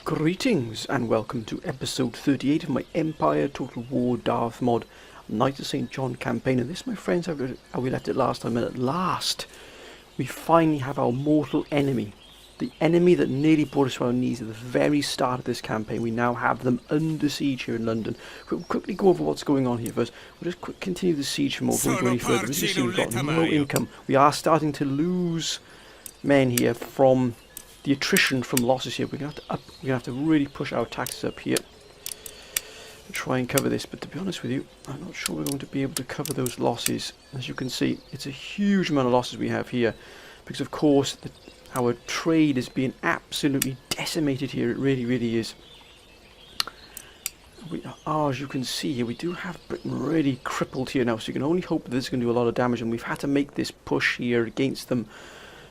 Greetings and welcome to episode 38 of my Empire Total War Darth mod Knight of St. John campaign. And this, my friends, how we left it last time, and at last we finally have our mortal enemy. The enemy that nearly brought us to our knees at the very start of this campaign. We now have them under siege here in London. We'll quickly go over what's going on here first. We'll just continue the siege from over and go any further. As you see, we've got no income. We are starting to lose men here from the attrition from losses here. We're gonna have to really push our taxes up here to try and cover this. But to be honest with you, I'm not sure we're going to be able to cover those losses. As you can see, it's a huge amount of losses we have here, because of course our trade is being absolutely decimated here. It really, really is. We are, as you can see here, we do have Britain really crippled here now. So you can only hope that this is going to do a lot of damage, and we've had to make this push here against them.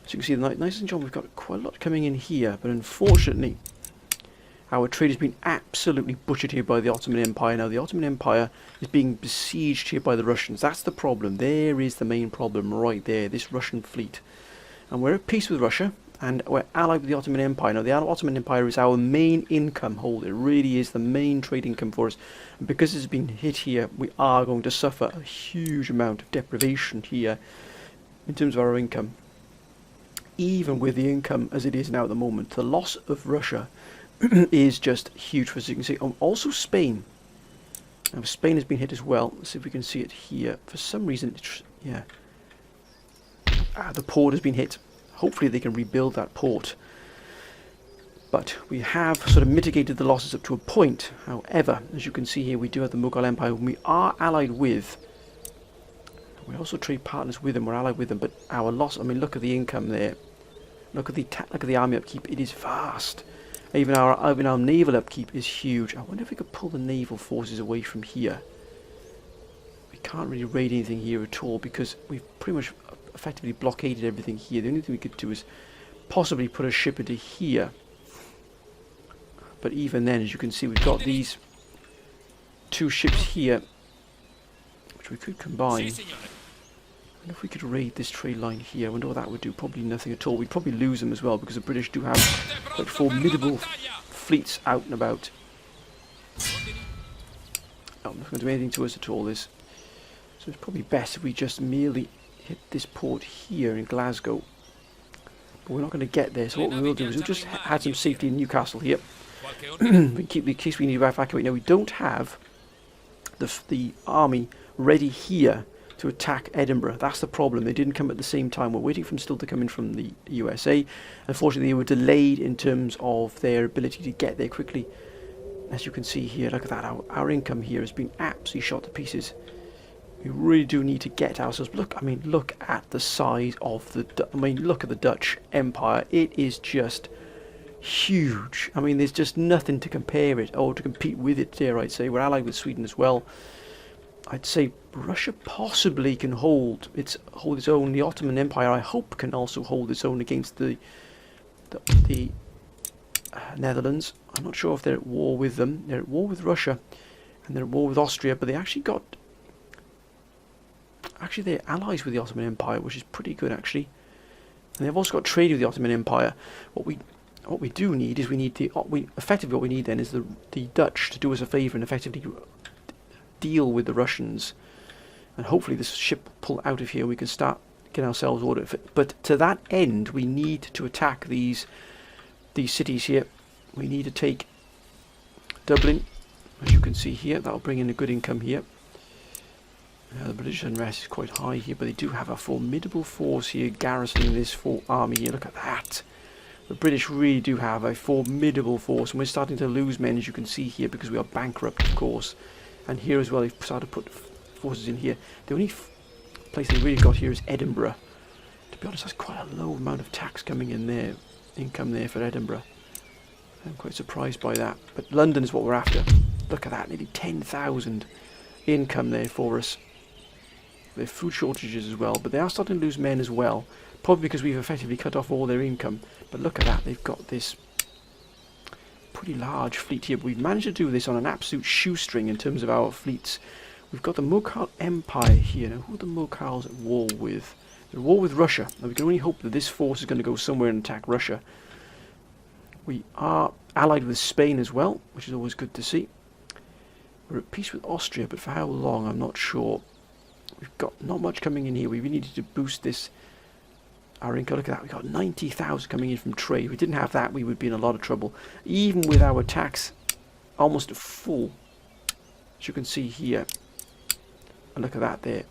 So you can see the Knight of St. John, we've got quite a lot coming in here, but unfortunately our trade has been absolutely butchered here by the Ottoman Empire. Now the Ottoman Empire is being besieged here by the Russians. That's the problem. There is the main problem right there, this Russian fleet. And we're at peace with Russia, and we're allied with the Ottoman Empire. Now the Ottoman Empire is our main income holder. It really is the main trade income for us. And because it's been hit here, we are going to suffer a huge amount of deprivation here in terms of our income. Even with the income as it is now at the moment, the loss of Russia is just huge, as you can see. Also Spain. Now Spain has been hit as well. Let's see if we can see it here. For some reason, yeah, the port has been hit. Hopefully they can rebuild that port. But we have sort of mitigated the losses up to a point. However, as you can see here, we do have the Mughal Empire, whom we are allied with. We also trade partners with them. We're allied with them, but our loss. I mean, look at the income there. Look at the army upkeep. It is vast. Even our naval upkeep is huge. I wonder if we could pull the naval forces away from here. We can't really raid anything here at all because we've pretty much effectively blockaded everything here. The only thing we could do is possibly put a ship into here. But even then, as you can see, we've got these two ships here, which we could combine. And if we could raid this trade line here, I wonder what that would do. Probably nothing at all. We'd probably lose them as well, because the British do have quite formidable fleets out and about. Oh, not going to do anything to us at all, this. So it's probably best if we just merely hit this port here in Glasgow. But we're not going to get there, so what we will do is we'll just add some safety in Newcastle here. We keep the case we need to evacuate. Now we don't have the army ready here to attack Edinburgh. That's the problem. They didn't come at the same time. We're waiting for them still to come in from the USA. Unfortunately, they were delayed in terms of their ability to get there quickly. As you can see here, look at that. Our income here has been absolutely shot to pieces. We really do need to get ourselves. Look, I mean, look at the size of look at the Dutch Empire. It is just huge. I mean, there's just nothing to compare it or to compete with it, dare I say. We're allied with Sweden as well. I'd say Russia possibly can hold its own. The Ottoman Empire, I hope, can also hold its own against the Netherlands. I'm not sure if they're at war with them. They're at war with Russia, and they're at war with Austria. But they actually they're allies with the Ottoman Empire, which is pretty good actually. And they've also got trade with the Ottoman Empire. What we do need is effectively what we need then is the Dutch to do us a favour and effectively deal with the Russians, and hopefully this ship will pull out of here. We can start getting ourselves ordered. But to that end, we need to attack these cities here. We need to take Dublin, as you can see here. That'll bring in a good income here. The British unrest is quite high here, but they do have a formidable force here garrisoning this army here. Look at that. The British really do have a formidable force, and we're starting to lose men, as you can see here, because we are bankrupt, of course. And here as well, they've started to put forces in here. The only place they really got here is Edinburgh. To be honest, that's quite a low amount of tax coming in there, income there for Edinburgh. I'm quite surprised by that. But London is what we're after. Look at that, nearly 10,000 income there for us. There are food shortages as well, but they are starting to lose men as well. Probably because we've effectively cut off all their income. But look at that, they've got this pretty large fleet here. But we've managed to do this on an absolute shoestring in terms of our fleets. We've got the Mughal Empire here. Now, who are the Mughals at war with? They're at war with Russia. Now, we can only hope that this force is going to go somewhere and attack Russia. We are allied with Spain as well, which is always good to see. We're at peace with Austria, but for how long, I'm not sure. We've got not much coming in here. We really needed to boost this. Our income, look at that, we got 90,000 coming in from trade. If we didn't have that, we would be in a lot of trouble. Even with our tax almost full, as you can see here. And look at that there.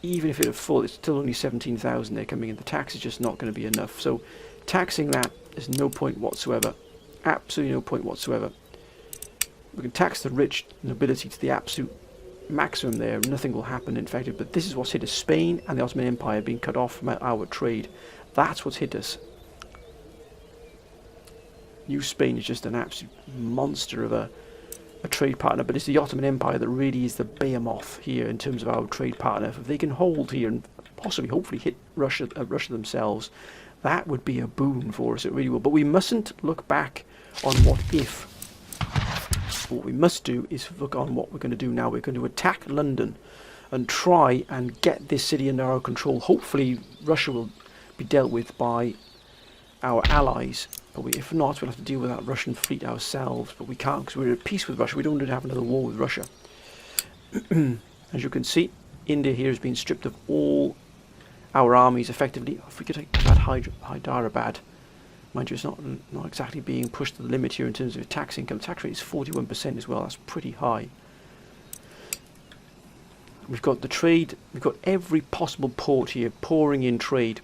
Even if it were full, it's still only 17,000 there coming in. The tax is just not going to be enough. So taxing that is no point whatsoever. Absolutely no point whatsoever. We can tax the rich nobility to the absolute maximum there. Nothing will happen in fact. But this is what's hit us. Spain and the Ottoman Empire being cut off from our trade. That's what's hit us. New Spain is just an absolute monster of a trade partner, but it's the Ottoman Empire that really is the behemoth here in terms of our trade partner. If they can hold here and possibly, hopefully, hit Russia themselves, that would be a boon for us. It really will. But we mustn't look back on what if. What we must do is look on what we're going to do now. We're going to attack London and try and get this city under our control. Hopefully, Russia will be dealt with by our allies. But if not, we'll have to deal with that Russian fleet ourselves. But we can't because we're at peace with Russia. We don't want to have another war with Russia. As you can see, India here has been stripped of all our armies effectively. If we could take that Hyderabad, mind you, it's not exactly being pushed to the limit here in terms of tax income. Tax rate is 41% as well. That's pretty high. We've got the trade. We've got every possible port here pouring in trade.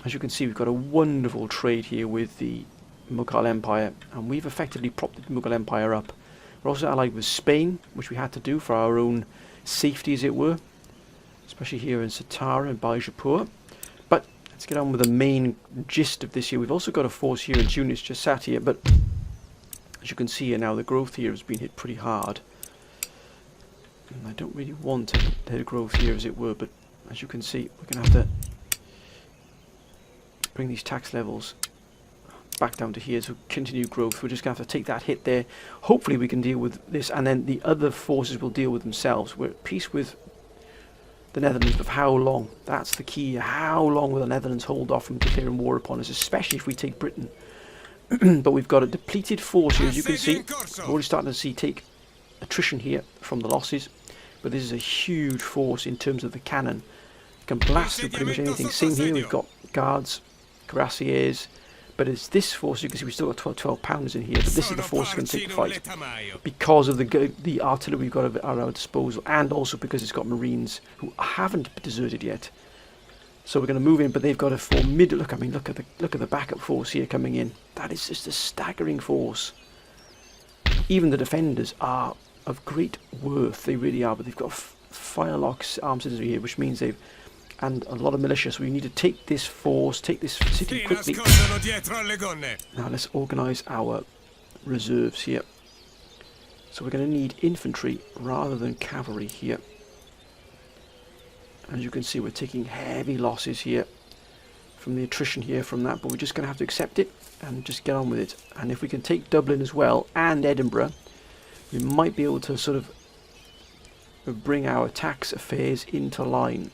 As you can see, we've got a wonderful trade here with the Mughal Empire, and we've effectively propped the Mughal Empire up. We're also allied with Spain, which we had to do for our own safety, as it were, especially here in Satara and Bijapur. But let's get on with the main gist of this here. We've also got a force here in Tunis, just sat here, but as you can see here now, the growth here has been hit pretty hard. And I don't really want to hit growth here, as it were, but as you can see, we're going to have to bring these tax levels back down to here, so continued growth. We're just going to have to take that hit there. Hopefully we can deal with this, and then the other forces will deal with themselves. We're at peace with the Netherlands, but for how long? That's the key. How long will the Netherlands hold off from declaring war upon us, especially if we take Britain? But we've got a depleted force here, as you can see. We're already starting to take attrition here from the losses, but this is a huge force in terms of the cannon. It can blast through pretty much anything. Same here, we've got guards, cuirassiers, but it's this force. You can see we've still got 12 pounders in here, but this is the force that's going to take the fight because of the artillery we've got at our disposal, and also because it's got marines who haven't deserted yet. So we're going to move in, but they've got a formidable look. I mean, look at the backup force here coming in. That is just a staggering force. Even the defenders are of great worth. They really are, but they've got firelocks armed citizenry here, which means they've and a lot of militia, so we need to take this force, take this city quickly. Now let's organise our reserves here. So we're going to need infantry rather than cavalry here. As you can see, we're taking heavy losses here from the attrition here from that, but we're just going to have to accept it and just get on with it. And if we can take Dublin as well, and Edinburgh, we might be able to sort of bring our tax affairs into line.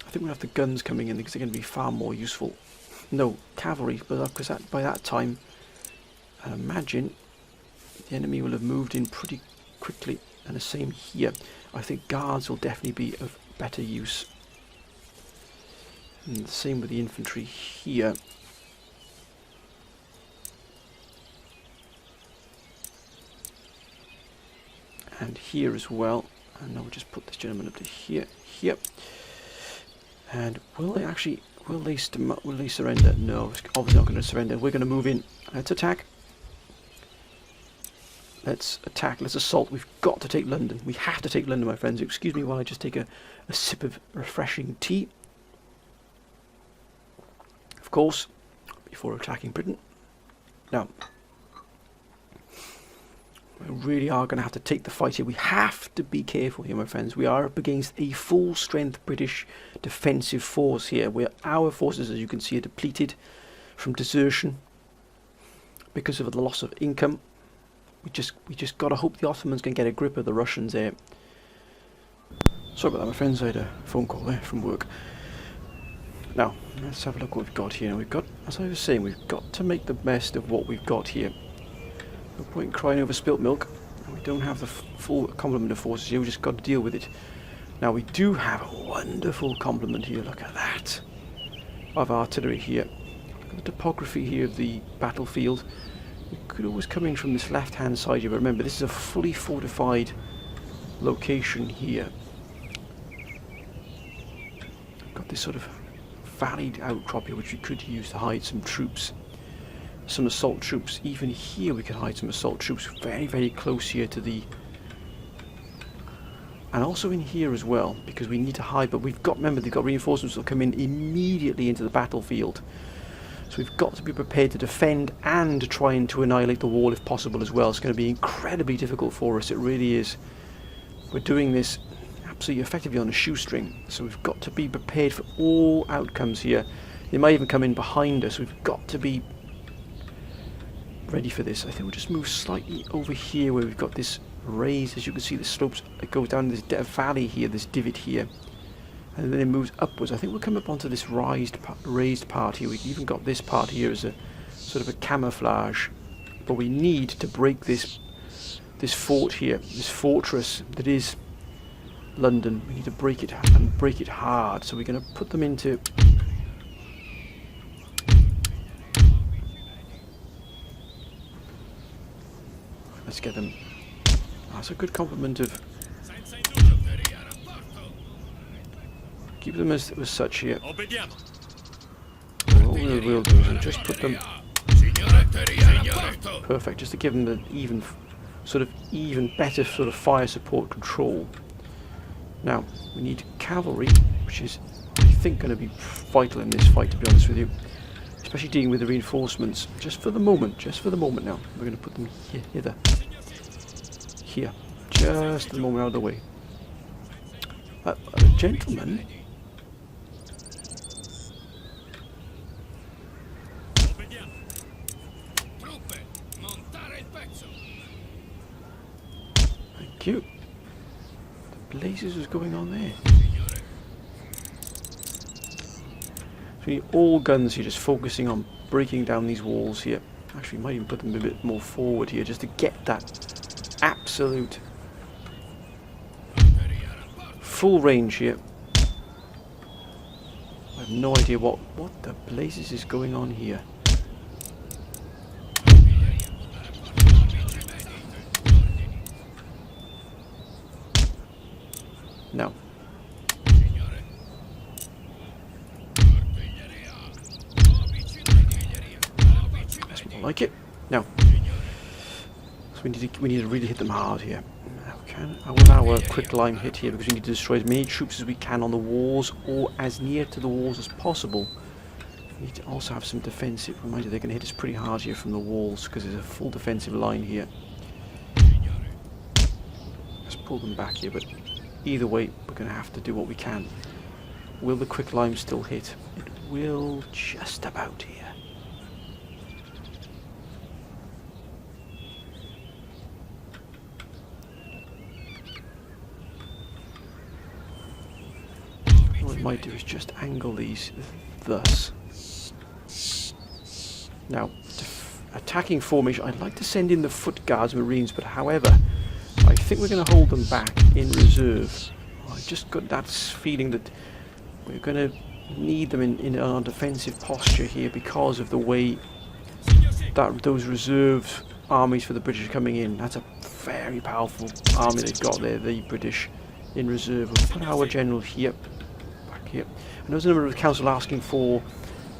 I think we'll have the guns coming in because they're going to be far more useful. No, cavalry, but because by that time, I imagine the enemy will have moved in pretty quickly. And the same here. I think guards will definitely be of better use. And the same with the infantry here. And here as well. And now we'll just put this gentleman up to here. Here. And will they surrender? No, it's obviously not going to surrender. We're going to move in. Let's attack. Let's attack. Let's assault. We've got to take London. We have to take London, my friends. Excuse me while I just take a sip of refreshing tea. Of course, before attacking Britain. Now, we really are going to have to take the fight here. We have to be careful here, my friends. We are up against a full-strength British defensive force here, where our forces, as you can see, are depleted from desertion because of the loss of income. We just got to hope the Ottomans can get a grip of the Russians there. Sorry about that, my friends. I had a phone call there from work. Now, let's have a look what we've got here. We've got, as I was saying, we've got to make the best of what we've got here. No point in crying over spilt milk. We don't have the full complement of forces here, we just got to deal with it. Now, we do have a wonderful complement here, look at that, of artillery here. Look at the topography here of the battlefield. We could always come in from this left-hand side here, but remember, this is a fully fortified location here. Got this sort of valleyed outcrop here, which we could use to hide some troops, some assault troops. Even here we can hide some assault troops very, very close here to the, and also in here as well, because we need to hide. But we've got, remember, they've got reinforcements that will come in immediately into the battlefield, so we've got to be prepared to defend and trying to annihilate the wall if possible as well. It's going to be incredibly difficult for us, it really is. We're doing this absolutely effectively on a shoestring, so we've got to be prepared for all outcomes here. They might even come in behind us. We've got to be ready for this. I think we'll just move slightly over here where we've got this raise. As you can see, the slopes, it goes down this valley here, this divot here, and then it moves upwards. I think we'll come up onto this raised part here. We've even got this part here as a sort of a camouflage, but we need to break this fort here, this fortress that is London. We need to break it, and break it hard. So we're going to put them into, let's get them. That's a good complement of, keep them as such here. All we'll do is just put them perfect, just to give them the even better sort of fire support control. Now, we need cavalry, which is, I think, going to be vital in this fight, to be honest with you. Especially dealing with the reinforcements. Just for the moment now. We're going to put them here. Just a moment out of the way. Gentlemen. Thank you. Blazes was going on there. So we need all guns here, just focusing on breaking down these walls here. Actually, might even put them a bit more forward here, just to get that absolute full range here. I have no idea what the blazes is going on here. No. That's more like it. No. So we need to really hit them hard here. I will now a quick line hit here, because we need to destroy as many troops as we can on the walls, or as near to the walls as possible. We need to also have some defensive. Remind you, they're going to hit us pretty hard here from the walls, because there's a full defensive line here. Let's pull them back here, but either way, we're going to have to do what we can. Will the quick lime still hit? It will, just about here. What I might do is just angle these thus. Now, attacking formation, I'd like to send in the foot guards marines, but however, I think we're going to hold them back in reserve. I just got that feeling that we're going to need them in our defensive posture here, because of the way that those reserve armies for the British are coming in. That's a very powerful army they've got there, the British in reserve. We'll put our general here, back here. I know there's a number of the council asking for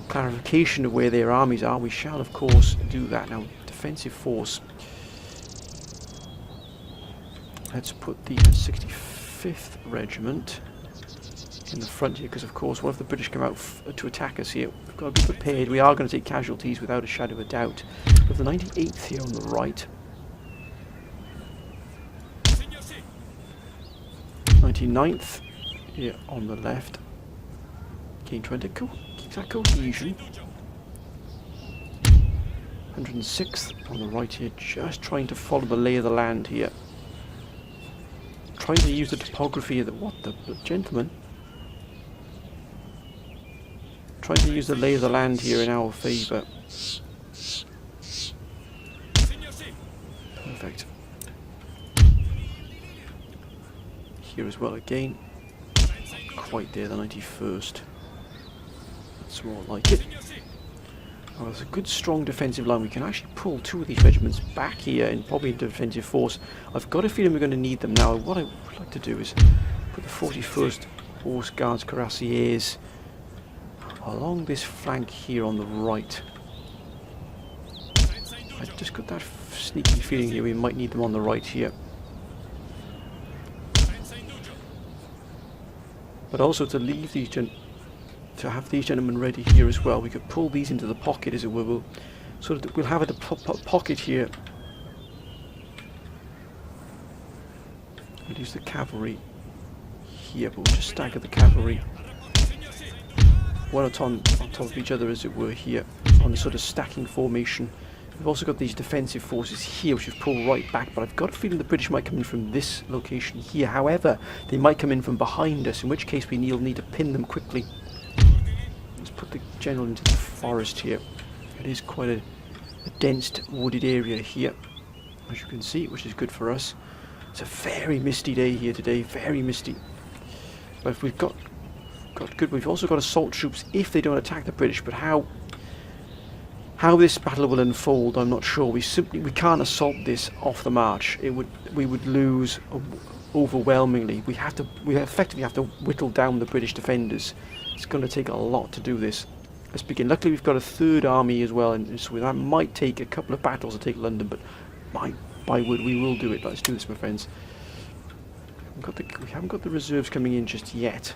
clarification of where their armies are. We shall, of course, do that. Now, defensive force. Let's put the 65th Regiment in the front here, because of course, what if the British come out to attack us here? We've got to be prepared. We are going to take casualties without a shadow of a doubt. We have the 98th here on the right. 99th here on the left. Again, trying to keep that cohesion. 106th on the right here, just trying to follow the lay of the land here. Trying to use the topography of the... What the... Gentlemen. trying to use the lay of the land here in our favour. Perfect. Here as well again. Quite there, the 91st. That's more like it. Oh, there's a good strong defensive line. We can actually pull 2 of these regiments back here and probably into defensive force. I've got a feeling we're going to need them now. What I would like to do is put the 41st Horse Guards Cuirassiers along this flank here on the right. I just got that sneaky feeling here we might need them on the right here. But also to leave these to have these gentlemen ready here as well. We could pull these into the pocket, as it were. So that we'll have a pocket here. We'll use the cavalry here, but we'll just stagger the cavalry one on top of each other, as it were, here on the sort of stacking formation. We've also got these defensive forces here, which we've pulled right back, but I've got a feeling the British might come in from this location here. However, they might come in from behind us, in which case we need to pin them quickly. Let's put the general into the forest here. It is quite a dense wooded area here, as you can see, which is good for us. It's a very misty day here today, very misty. But if we've got good, we've also got assault troops if they don't attack the British, but how this battle will unfold, I'm not sure. We can't assault this off the march. We would lose overwhelmingly. We effectively have to whittle down the British defenders. It's going to take a lot to do this. Let's begin. Luckily, we've got a 3rd army as well, and so that might take a couple of battles to take London, but by word, we will do it. Let's do this, my friends. We haven't got the reserves coming in just yet.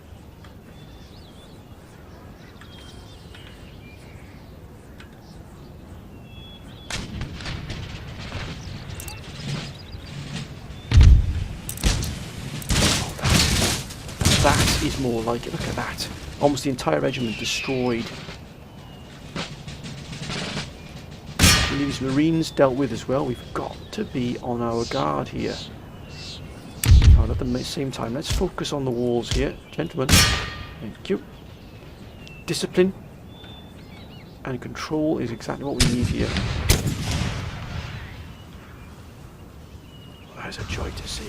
That is more like it. Look at that. Almost the entire regiment destroyed. These Marines dealt with as well. We've got to be on our guard here. At the same time, let's focus on the walls here. Gentlemen, thank you. Discipline and control is exactly what we need here. That is a joy to see.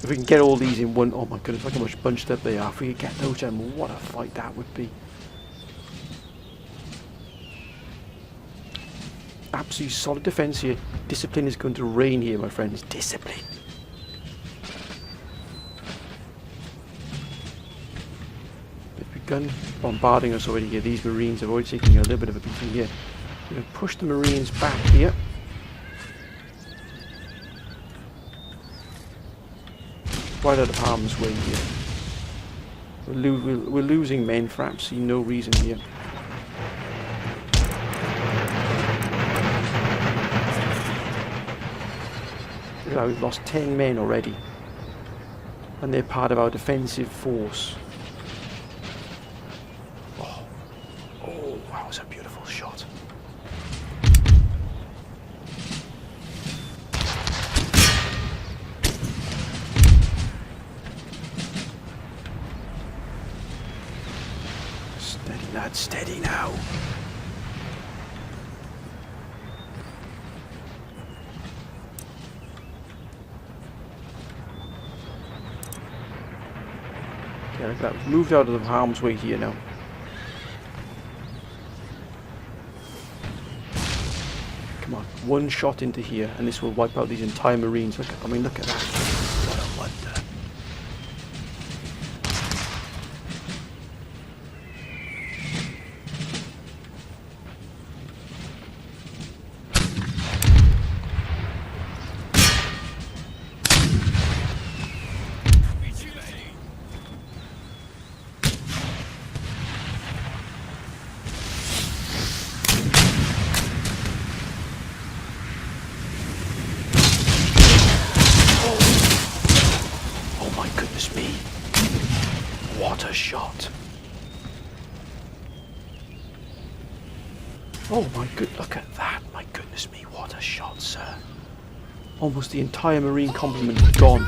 If we can get all these in one, oh my goodness, look how much bunched up they are. If we could get those gentlemen, what a fight that would be. Absolutely solid defence here. Discipline is going to reign here, my friends. Discipline. They've begun bombarding us already here. These Marines have already taken a little bit of a beating here. We're going to push the Marines back here. Right out of harm's way here. We're losing men for absolutely no reason here. Look at that, we've lost 10 men already. And they're part of our defensive force. Oh, that was a beautiful shot. Lad, steady now. Okay, like that. We've moved out of the harm's way here now. Come on, one shot into here, and this will wipe out these entire Marines. Look at that. What a wonder. What a shot. Oh my good, look at that. My goodness me, what a shot, sir. Almost the entire Marine complement gone.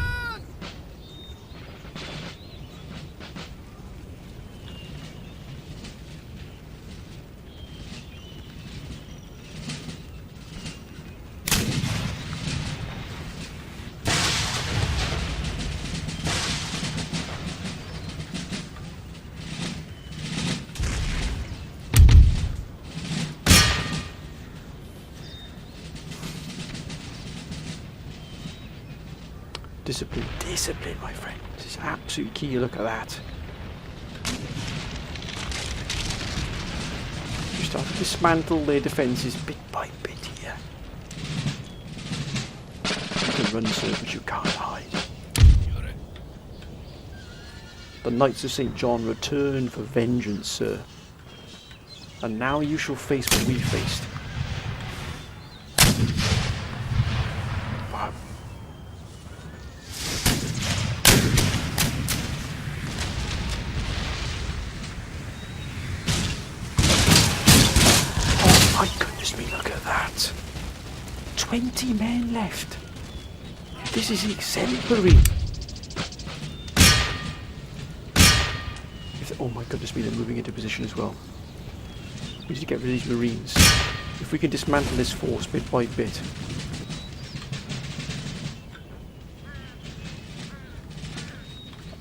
Discipline, discipline, my friend. This is absolute key. Look at that. You start to dismantle their defences bit by bit here. You can run, sir, but you can't hide. The Knights of St. John return for vengeance, sir. And now you shall face what we faced. Wow. My goodness me, look at that. 20 men left. This is exemplary. Oh my goodness me, they're moving into position as well. We need to get rid of these Marines. If we can dismantle this force bit by bit.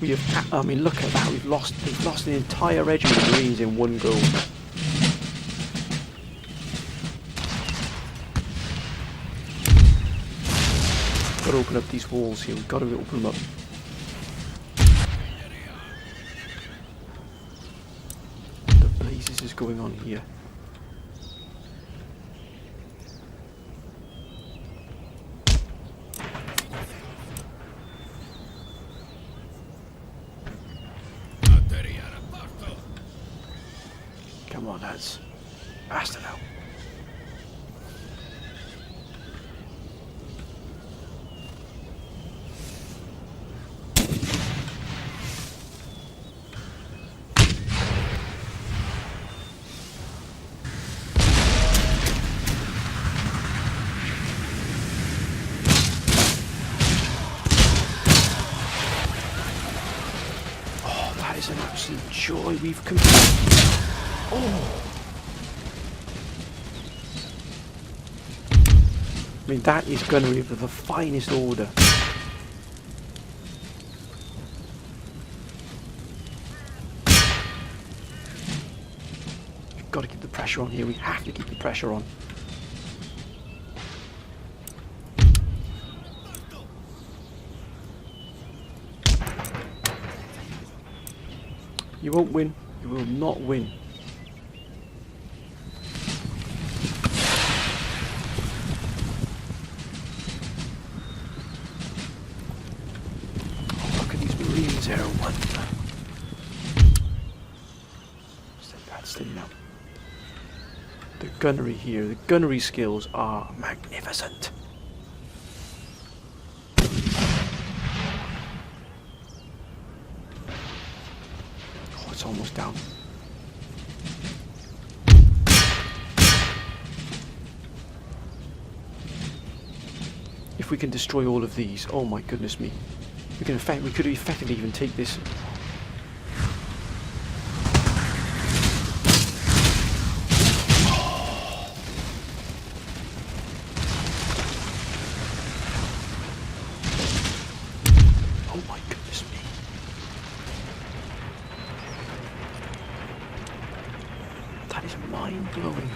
We have, I mean, look at that. We've lost an entire regiment of Marines in one go. Got to open up these walls here. We've got to open them up. The blazes is going on here. Come on, lads. Blast it out. It's an absolute joy. We've completed. Oh! I mean, that is gunnery of the finest order. We've got to keep the pressure on here. We have to keep the pressure on. You won't win. You will not win. Oh, look at these Marines here. That's steady now. The gunnery here, the gunnery skills are magnificent. It's almost down. If we can destroy all of these, oh my goodness me, we could effectively even take this. Oh my goodness me. That is mind-blowing.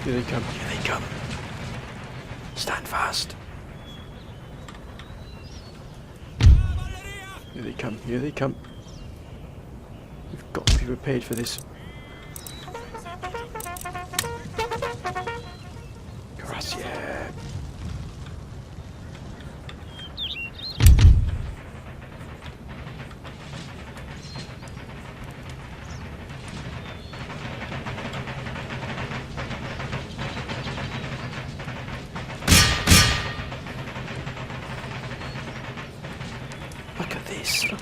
Here they come, here they come. Stand fast. Here they come, here they come. We've got to be prepared for this. Gracias.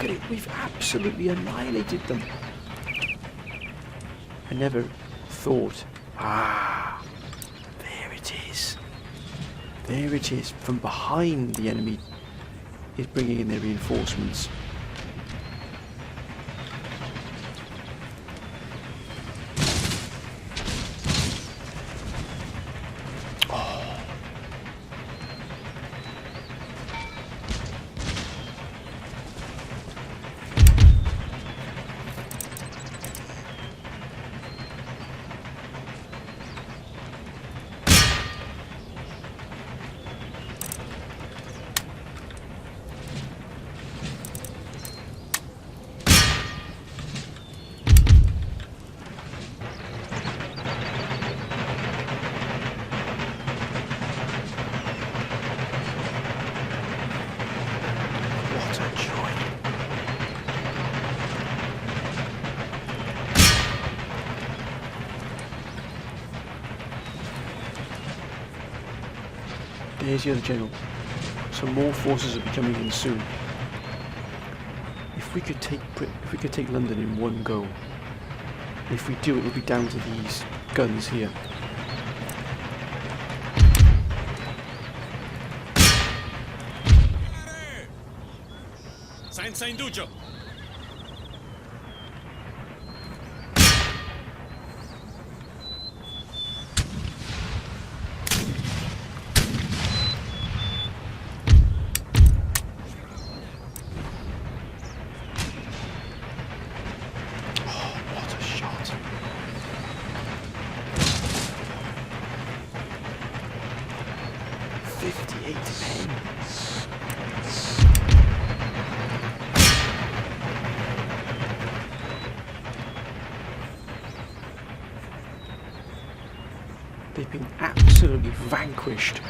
at it, we've absolutely annihilated them. I never thought, there it is. There it is, from behind the enemy is bringing in their reinforcements. There's the other general. Some more forces will be coming in soon. If we could take London in one go, and if we do, it will be down to these guns here. Senza indugio. They've been absolutely vanquished.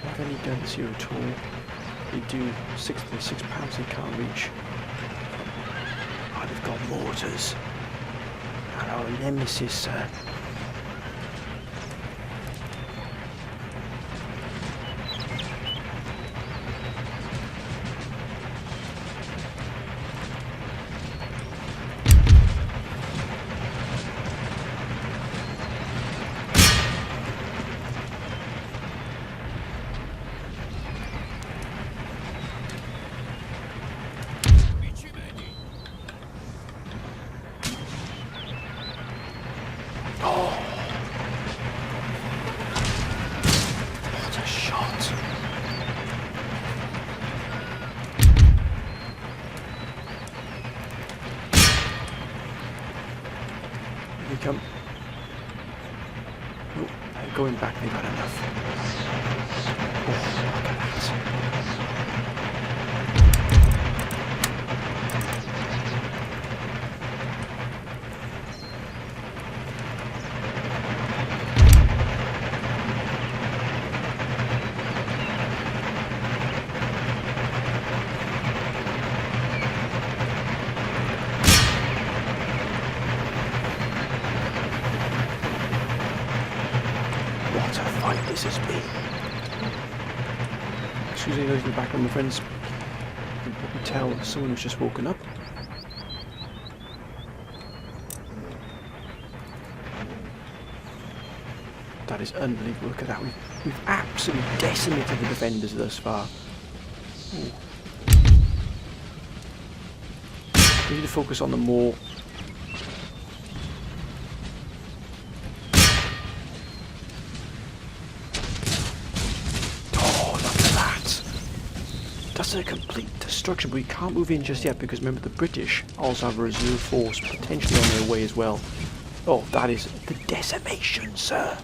Not any guns here at all. They do 6 pounds they can't reach. They've got mortars. And our nemesis, sir. Come. Oh, they're going back, they've had enough. Oh, look at that. This has been. Excuse me, those in the background, my friends. You can probably tell someone who's just woken up. That is unbelievable. Look at that. We've absolutely decimated the defenders thus far. Ooh. We need to focus on the more. That's a complete destruction, but we can't move in just yet because remember the British also have a reserve force potentially on their way as well. Oh, that is the decimation, sir,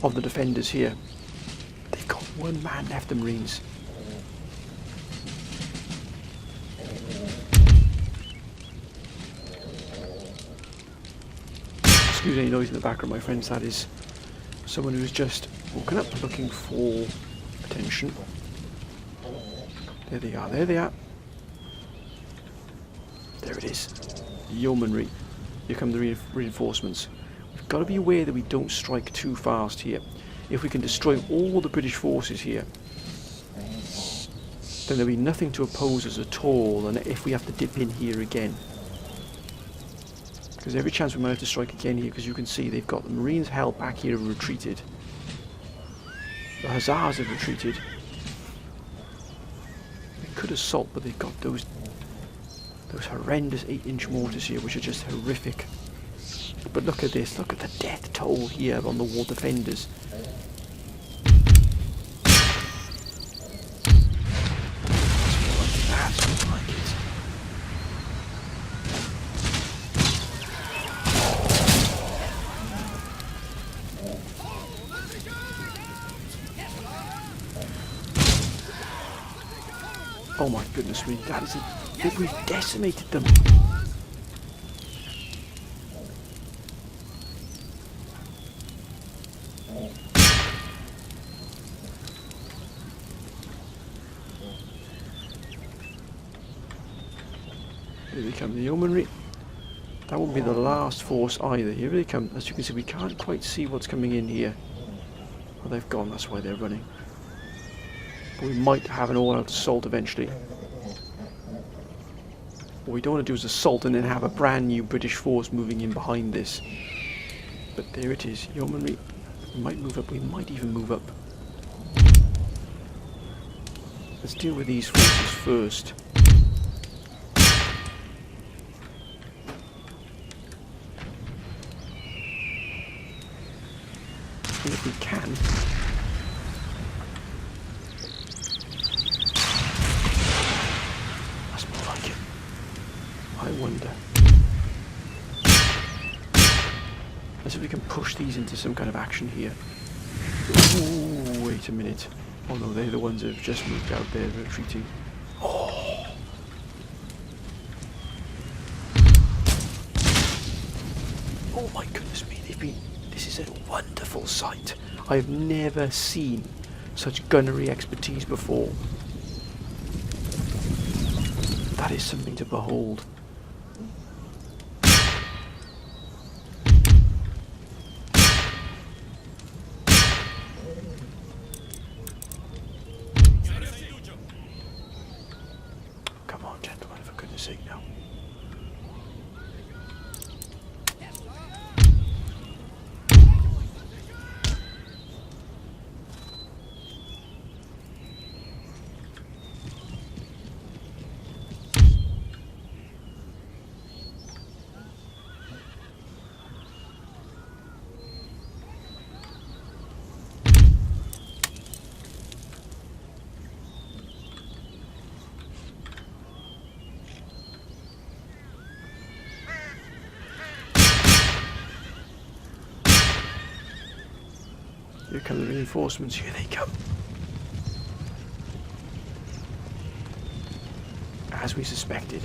of the defenders here. They've got one man left, the Marines. Excuse any noise in the background, my friends. That is someone who's just Walking up, looking for attention. There they are, there they are. There it is. Yeomanry. Here come the reinforcements. We've got to be aware that we don't strike too fast here. If we can destroy all the British forces here, then there'll be nothing to oppose us at all, and if we have to dip in here again. Because every chance we might have to strike again here, because you can see they've got the Marines held back here and retreated. The Hussars have retreated. They could assault, but they've got those horrendous 8-inch mortars here, which are just horrific. But look at this, look at the death toll here on the wall defenders. That's like it. Oh my goodness me, that is it. We've decimated them. Here they come, the yeomanry. That won't be the last force either. Here they come. As you can see, we can't quite see what's coming in here. Well, they've gone, that's why they're running. But we might have an all-out assault eventually. What we don't want to do is assault and then have a brand new British force moving in behind this. But there it is, yeomanry. We might move up, we might even move up. Let's deal with these forces first. And if we can, that's more like it. I wonder. Let's see if we can push these into some kind of action here. Ooh, wait a minute. Oh no, they're the ones that have just moved out there, retreating. Oh! Oh my goodness me, this is a wonderful sight. I've never seen such gunnery expertise before. That is something to behold. Come on, gentlemen, for goodness sake now. Here come the reinforcements, here they come. As we suspected.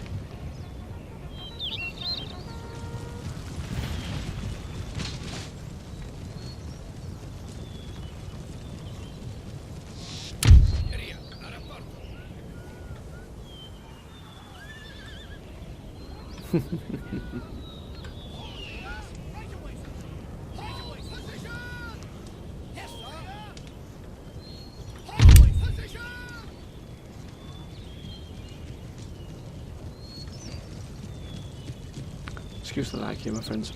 Excuse the lag here, my friends.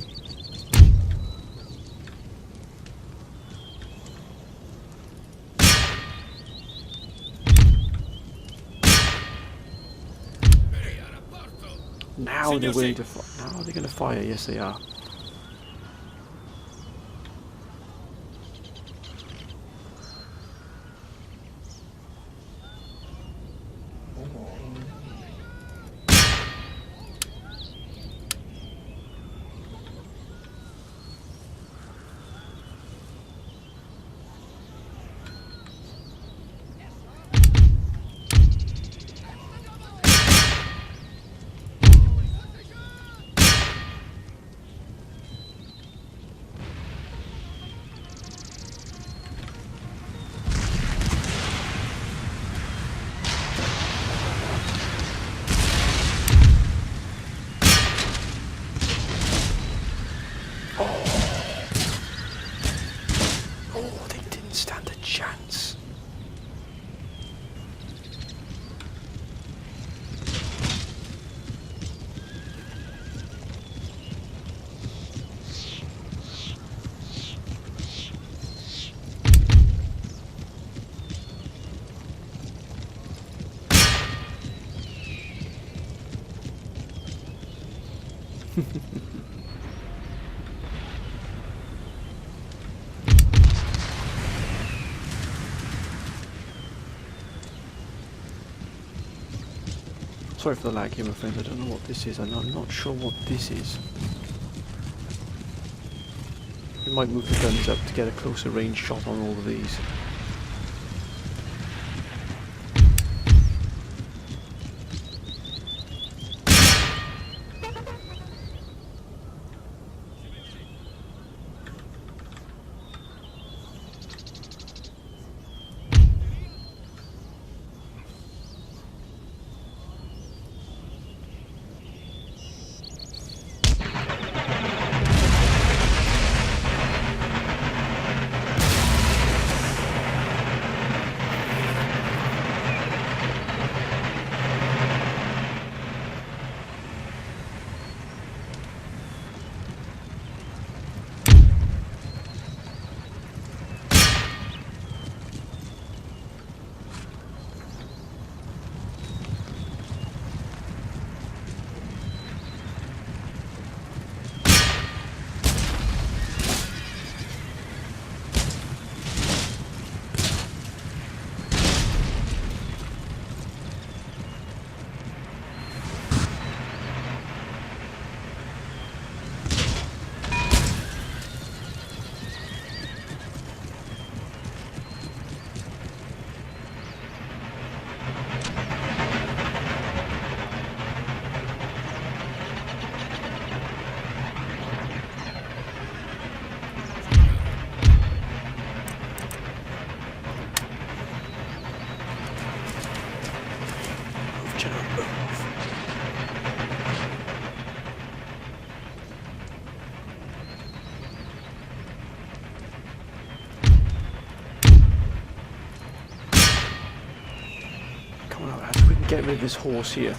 Now they're willing to fire. Now they're going to fire. Yes, they are. chance. Sorry for the lag here, my friends. I don't know what this is. I'm not sure what this is. We might move the guns up to get a closer range shot on all of these. Get rid of this horse here.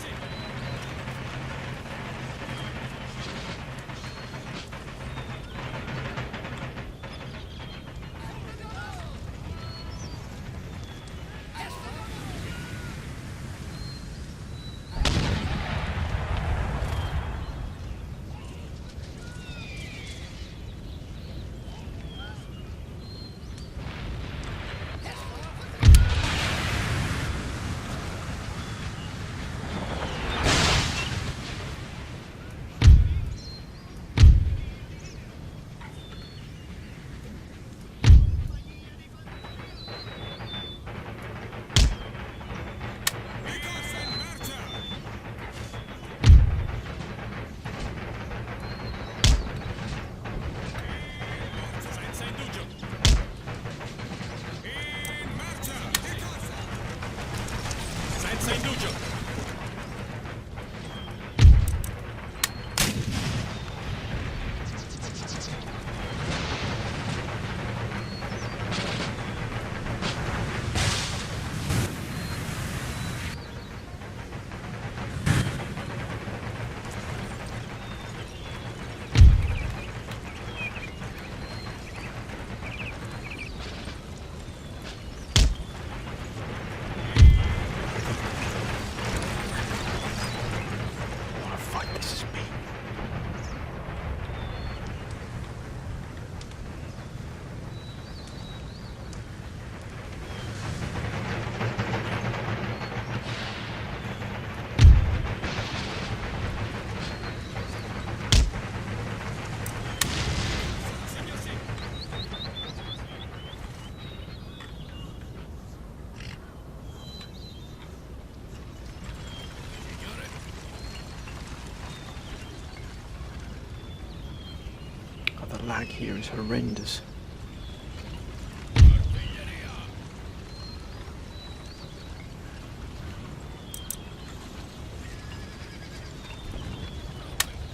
The lag here is horrendous.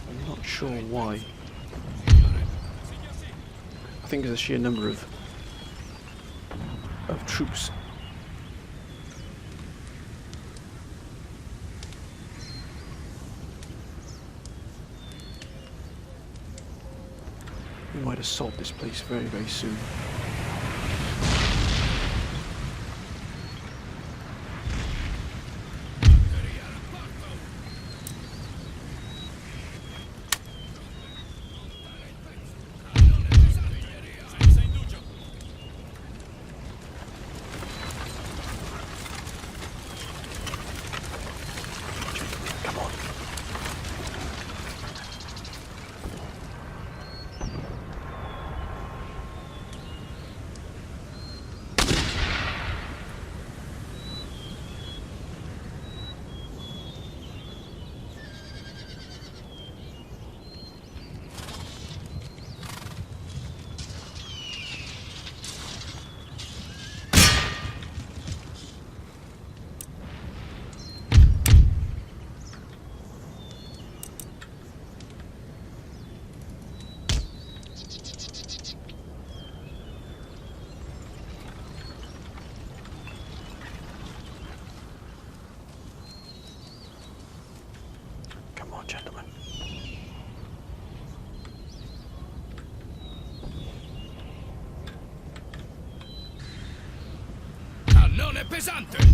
I'm not sure why. I think there's a sheer number of of troops. We might assault this place very, very soon. Come on. Come on, gentlemen. Cannone pesante!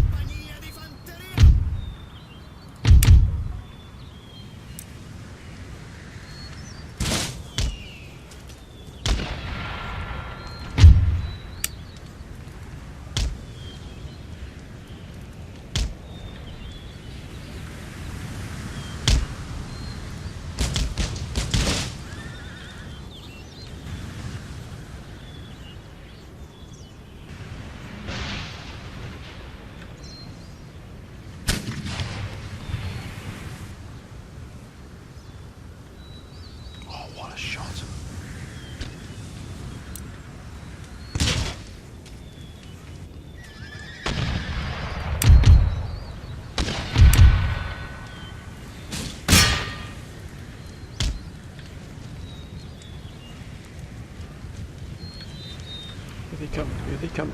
Oh, what a shot. Here they come, here they come.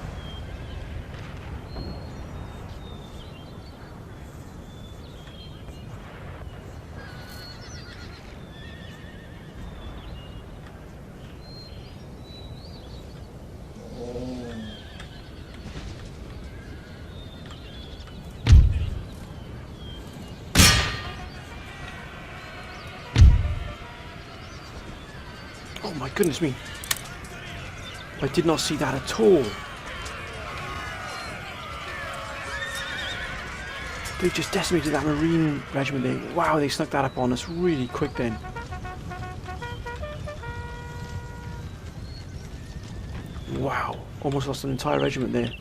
Oh my goodness me. I did not see that at all. They just decimated that Marine regiment there. Wow, they snuck that up on us really quick then. Wow, almost lost an entire regiment there.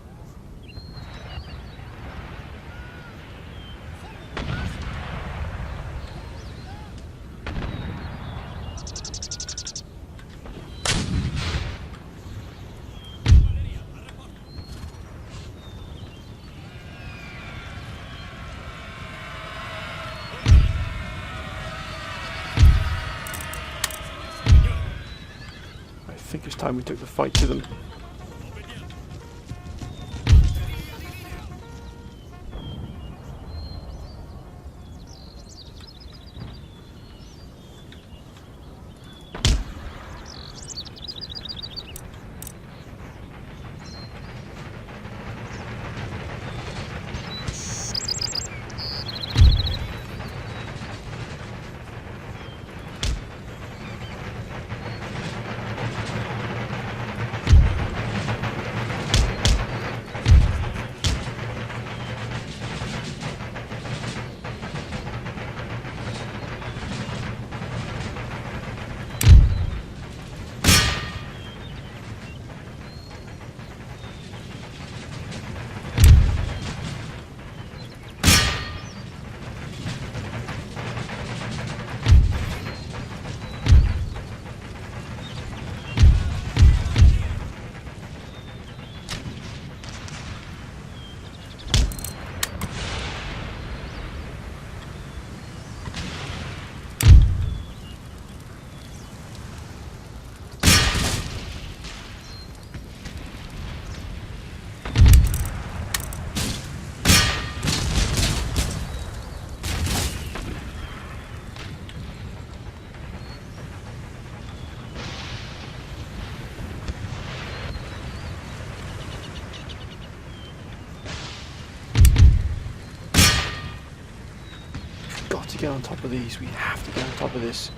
I think it's time we took the fight to them. get on top of these. We have to get on top of this.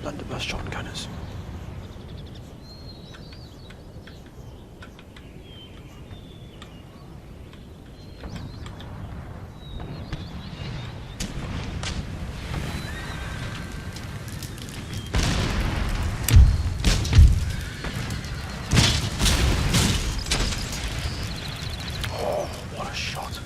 Blunderbuss shotgunners. Oh, what a shot.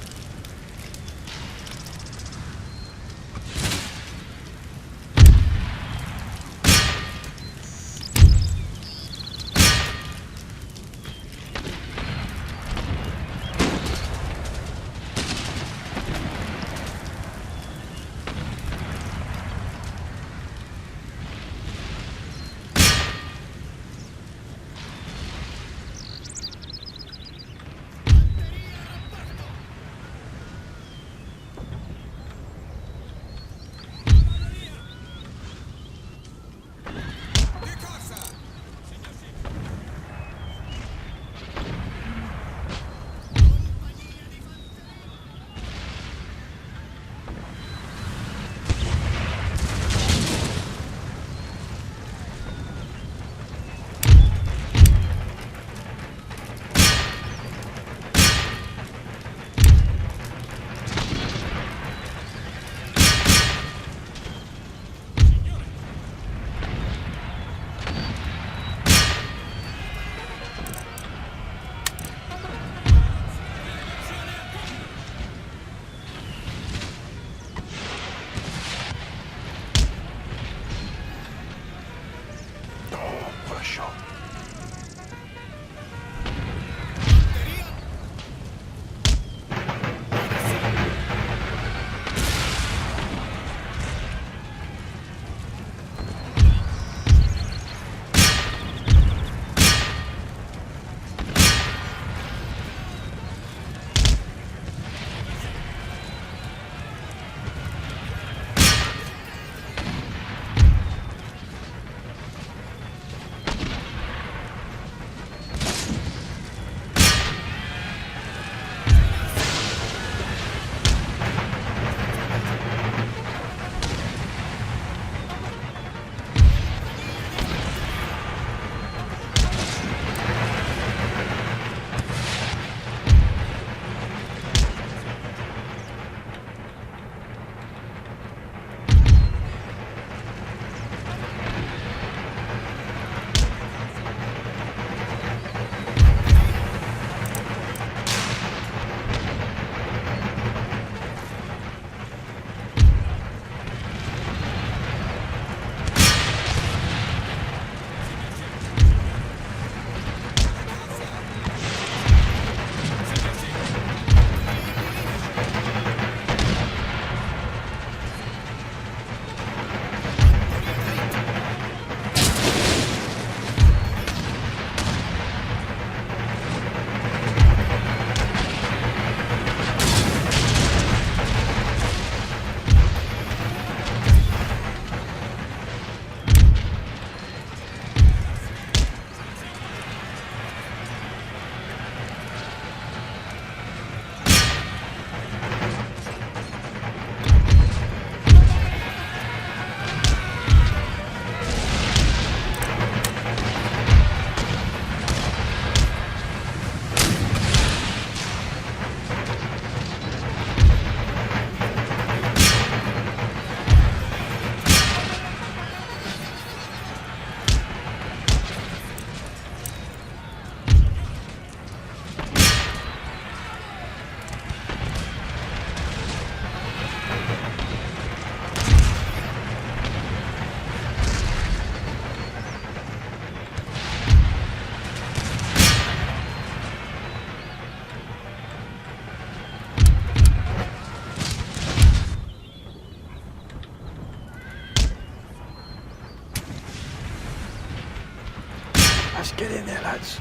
Let's get in there, lads.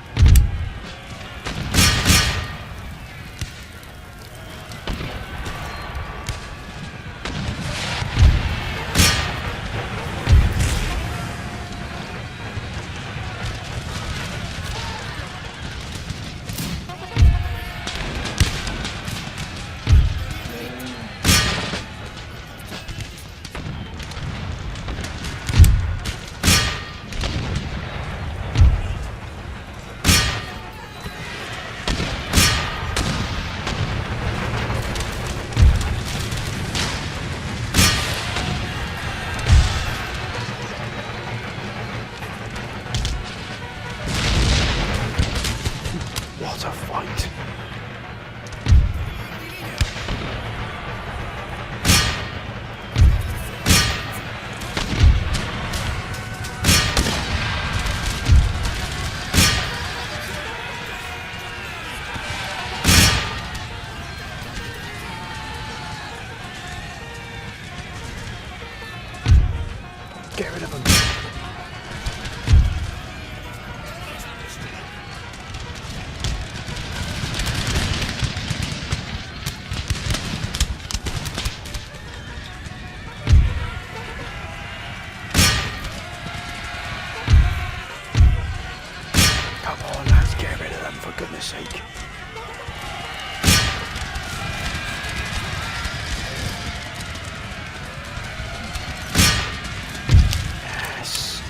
What a fight. Get rid of them. Come on, lads, get rid of them, for goodness sake. Yes.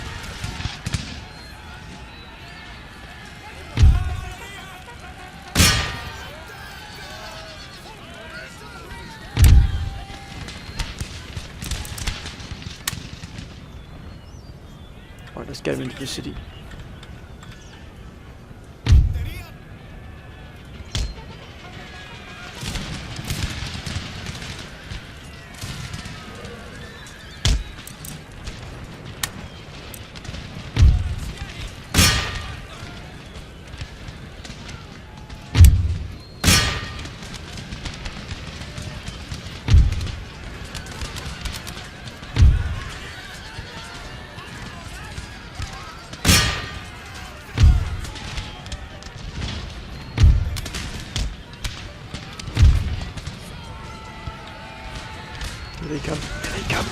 Right, let's get him into the city. Here they come, here they come.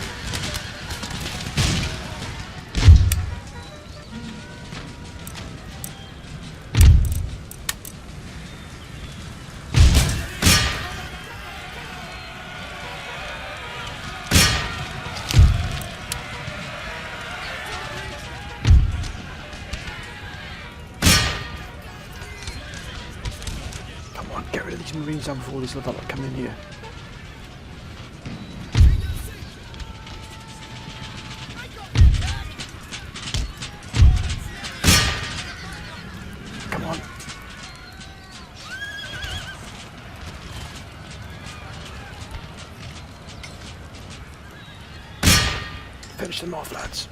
Come on, get rid of these marines down before these little come in here. Come on. Finish them off, lads.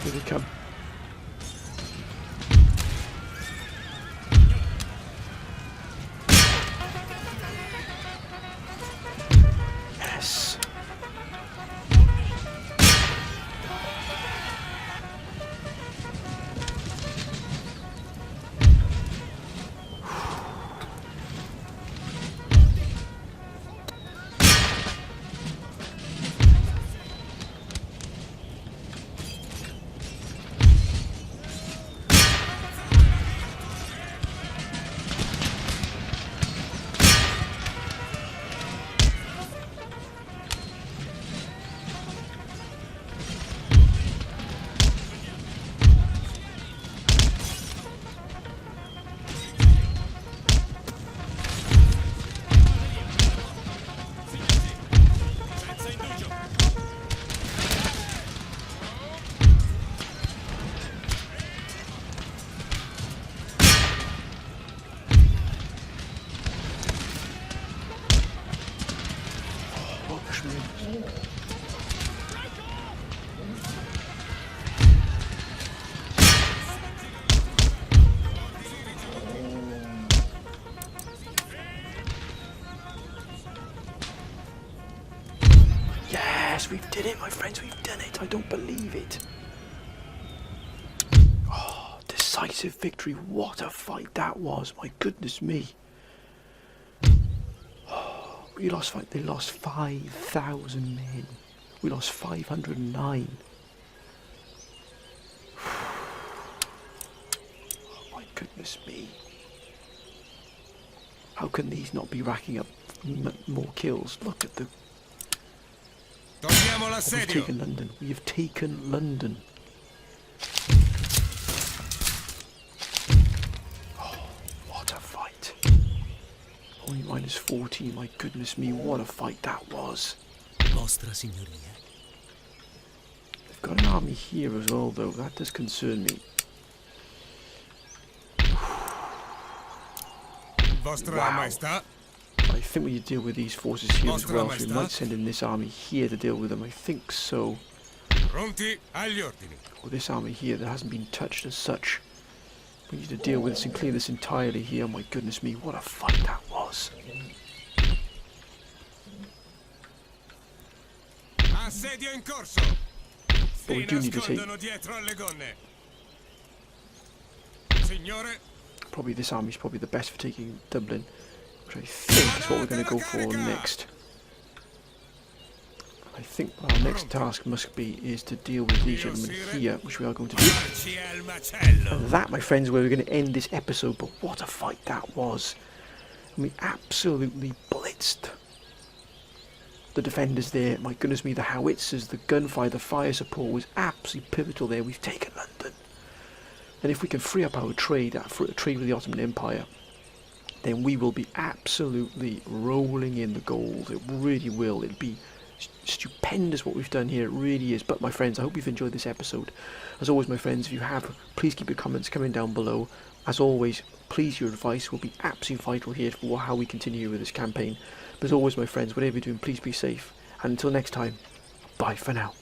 Here they come. Yes. push me in. Yes, we've did it, my friends, we've done it. I don't believe it. Oh, decisive victory. What a fight that was. My goodness me. Oh, we lost fight. They lost 5,000 men. We lost 509. Oh, my goodness me. How can these not be racking up more kills? Look at the... We've taken London. We have taken London. Oh, what a fight. Only minus 14. My goodness me, what a fight that was. Vostra Signoria. They've got an army here as well, though. That does concern me. Vostra Wow. Maestà. I think we need to deal with these forces here as well, so we might send in this army here to deal with them. I think so. Pronti agli ordini. Or this army here that hasn't been touched as such. We need to deal with this and clear this entirely here. My goodness me, what a fight that was. Assedio in corso. But we do need to take... Dietro alle gonne. Signore. Probably this army is probably the best for taking Dublin, which I think is what we're going to go for next. I think our next task must be is to deal with these gentlemen here, which we are going to do. And that, my friends, is where we're going to end this episode. But what a fight that was! And we absolutely blitzed the defenders there. My goodness me, the howitzers, the gunfire, the fire support was absolutely pivotal there. We've taken London. And if we can free up our trade, trade with the Ottoman Empire, then we will be absolutely rolling in the gold. It really will. It'll be stupendous what we've done here. It really is. But my friends, I hope you've enjoyed this episode. As always, my friends, if you have, please keep your comments coming down below. As always, please, your advice will be absolutely vital here for how we continue with this campaign. But as always, my friends, whatever you're doing, please be safe. And until next time, bye for now.